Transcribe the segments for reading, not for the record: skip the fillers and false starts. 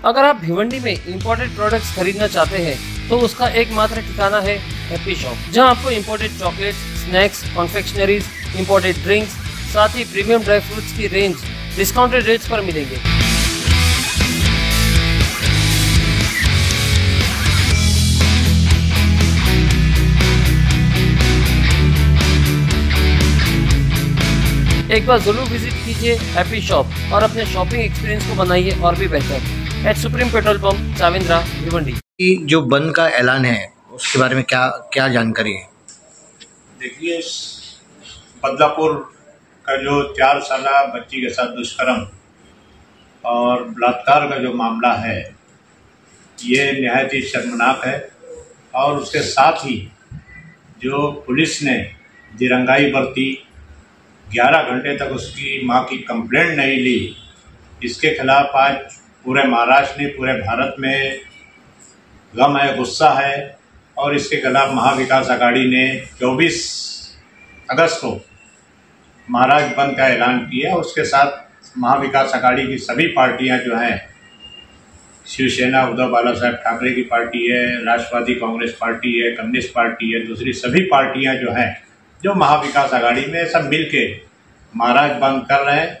अगर आप भिवंडी में इंपोर्टेड प्रोडक्ट्स खरीदना चाहते हैं तो उसका एकमात्र ठिकाना है हैप्पी शॉप, जहां आपको imported chocolates, snacks, confectioneries, imported drinks, साथ ही प्रीमियम ड्राई फ्रूट्स की रेंज डिस्काउंटेड रेट्स पर मिलेंगे। एक बार जरूर विजिट कीजिए हैप्पी शॉप और अपने शॉपिंग एक्सपीरियंस को बनाइए और भी बेहतर। एट सुप्रीम पेट्रोल पंप, चाविंद्रा, भिवंडी। जो बंद का ऐलान है उसके बारे में क्या जानकारी है? देखिए, बदलापुर का जो 4 साला बच्ची के साथ दुष्कर्म और बलात्कार का जो मामला है, ये निहायत ही शर्मनाक है। और उसके साथ ही जो पुलिस ने दिरंगाई बरती, 11 घंटे तक उसकी मां की कंप्लेंट नहीं ली, इसके खिलाफ आज पूरे महाराष्ट्र में, पूरे भारत में गम है, गुस्सा है। और इसके खिलाफ महाविकास आघाड़ी ने 24 अगस्त को महाराष्ट्र बंद का ऐलान किया। उसके साथ महाविकास आघाड़ी की सभी पार्टियां जो हैं, शिवसेना उद्धव बाला साहेब ठाकरे की पार्टी है, राष्ट्रवादी कांग्रेस पार्टी है, कम्युनिस्ट पार्टी है, दूसरी सभी पार्टियां जो हैं, जो महाविकास आघाड़ी में, सब मिल के महाराष्ट्र बंद कर रहे हैं।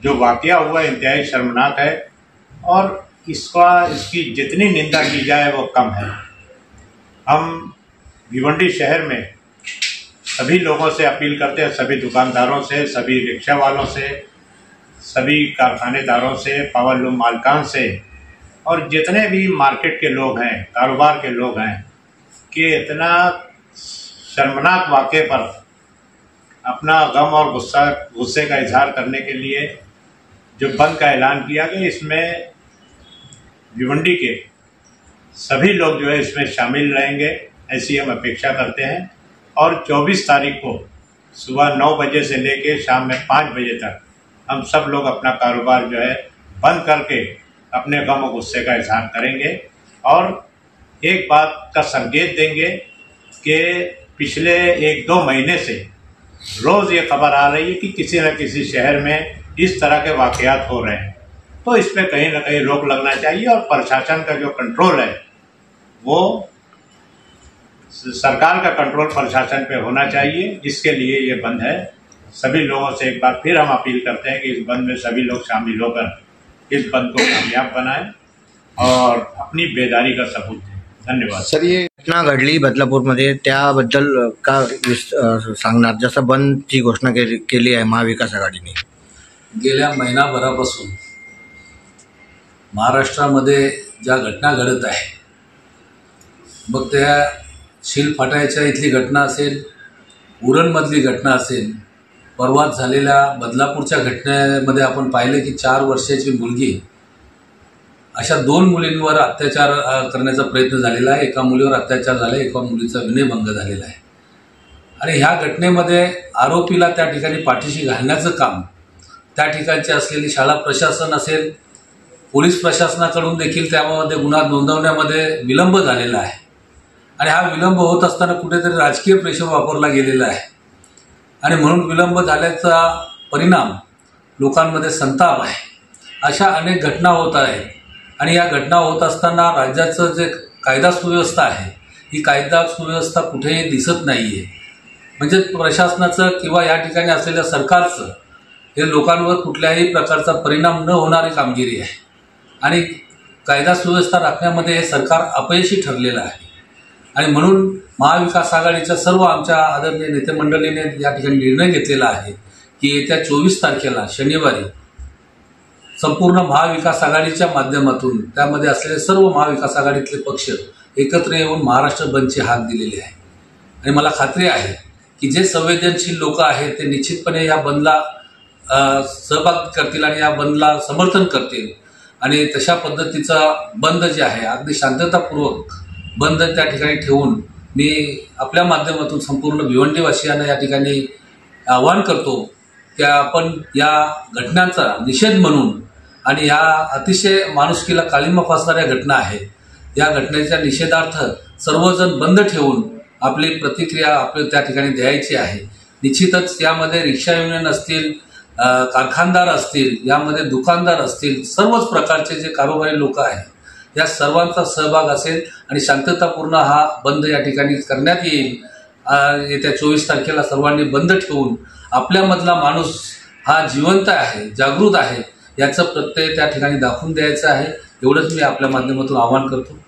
जो वाकया हुआ इंतहाई शर्मनाक है और इसकी जितनी निंदा की जाए वो कम है। हम भिवंडी शहर में सभी लोगों से अपील करते हैं, सभी दुकानदारों से, सभी रिक्शा वालों से, सभी कारखानेदारों से, पावर लूम मालिकान से और जितने भी मार्केट के लोग हैं, कारोबार के लोग हैं, कि इतना शर्मनाक वाक़े पर अपना गम और गुस्से का इजहार करने के लिए जो बंद का ऐलान किया गया, इसमें भिवंडी के सभी लोग जो है इसमें शामिल रहेंगे, ऐसी हम अपेक्षा करते हैं। और 24 तारीख को सुबह 9 बजे से लेके शाम में 5 बजे तक हम सब लोग अपना कारोबार जो है बंद करके अपने गम और गुस्से का इजहार करेंगे। और एक बात का संकेत देंगे कि पिछले 1-2 महीने से रोज़ ये खबर आ रही है कि किसी न किसी शहर में इस तरह के वाक़यात हो रहे हैं, तो इस पर कहीं ना कहीं रोक लगना चाहिए। और प्रशासन का जो कंट्रोल है वो सरकार का कंट्रोल प्रशासन पे होना चाहिए, जिसके लिए ये बंद है। सभी लोगों से एक बार फिर हम अपील करते हैं कि इस बंद में सभी लोग शामिल होकर इस बंद को कामयाब बनाएं और अपनी बेदारी का सबूत दें। धन्यवाद। सर, ये घटना घडली बदलापूरमध्ये, त्याबद्दल का सांगणार? जसं बंदची घोषणा केली आहे महाविकास आघाडीने, गेल्या महिनाभरापासून महाराष्ट्रामध्ये ज्या घटना घडत आहे, मग त्या शिलफाट्याच्या इथली घटना असेल, उरणमधली घटना असेल, परवाच झालेल्या बदलापूरच्या घटनेमध्ये आपण पाहिले की 4 वर्षाची मुलगी, अशा 2 मुलींवर अत्याचार करण्याचा प्रयत्न झालेला आहे। एका मुलीवर अत्याचार झाला, एका मुलीचा विनयभंग झालेला आहे। आणि ह्या घटनेमध्ये आरोपीला त्या ठिकाणी पाठीशी घालण्याचं काम त्या ठिकाणचे असलेली शाळा प्रशासन असेल, पोलीस प्रशासनाकडून देखील त्यामध्ये गुन्हा नोंदवण्यामध्ये विलंब झालेला आहे। आणि हा विलंब होत असताना कुठेतरी राजकीय प्रेशर वापरला गेलेला आहे आणि म्हणून विलंब झाल्याचा परिणाम लोकांमध्ये संताप आहे। अशा अनेक घटना होत आहेत आणि या घटना होत असताना राज्याचं जे कायदा सुव्यवस्था आहे, ही कायदा सुव्यवस्था कुठेही दिसत नाहीये। म्हणजे प्रशासनाचं किंवा या ठिकाणी असलेल्या सरकारचं हे लोकांवर कुठल्याही प्रकारचा परिणाम न होणारी कामगिरी आहे आणि कायदा सुव्यवस्था राखण्यामध्ये हे सरकार अपयशी ठरलेलं आहे। आणि म्हणून महाविकास आघाडीच्या सर्व आमच्या आदरणीय नेते मंडळीने या ठिकाणी निर्णय घेतलेला आहे की येत्या 24 तारखेला शनिवारी संपूर्ण महाविकास आघाडीच्या माध्यमातून त्यामध्ये असलेले सर्व महाविकास आघाडीतले पक्ष एकत्र येऊन महाराष्ट्र बंदची हाक दिलेली आहे। आणि मला खात्री आहे की जे संवेदनशील लोक आहेत ते निश्चितपणे या बंदला सहभाग करतील आणि या बंदला समर्थन करतील आणि तशा पद्धतीचा बंद जे आहे अगदी शांततापूर्वक बंद त्या ठिकाणी ठेवून मी आपल्या माध्यमातून संपूर्ण भिवंडीवासियांना या ठिकाणी आवाहन करतो की आपण या घटनांचा निषेध म्हणून आणि या अतिशय माणुसकीला काळिमा फासणाऱ्या घटना आहेत, या घटनेच्या निषेधार्थ सर्वजण बंद ठेवून आपली प्रतिक्रिया आपल्या त्या ठिकाणी द्यायची आहे। निश्चितच यामध्ये रिक्षा युनियन असतील, कारखानदार असतील, यामध्ये दुकानदार असतील, सर्वच प्रकारचे जे कारोबारी लोक आहेत या सर्वांचा सहभाग असेल आणि शांततापूर्ण हा बंद या ठिकाणी करण्यात येईल। येत्या 24 तारखेला सर्वांनी बंद ठेवून आपल्यामधला माणूस हा जिवंत आहे, जागृत आहे याचं प्रत्यय त्या ठिकाणी दाखवून द्यायचं आहे। एवढंच मी आपल्या माध्यमातून आवाहन करतो।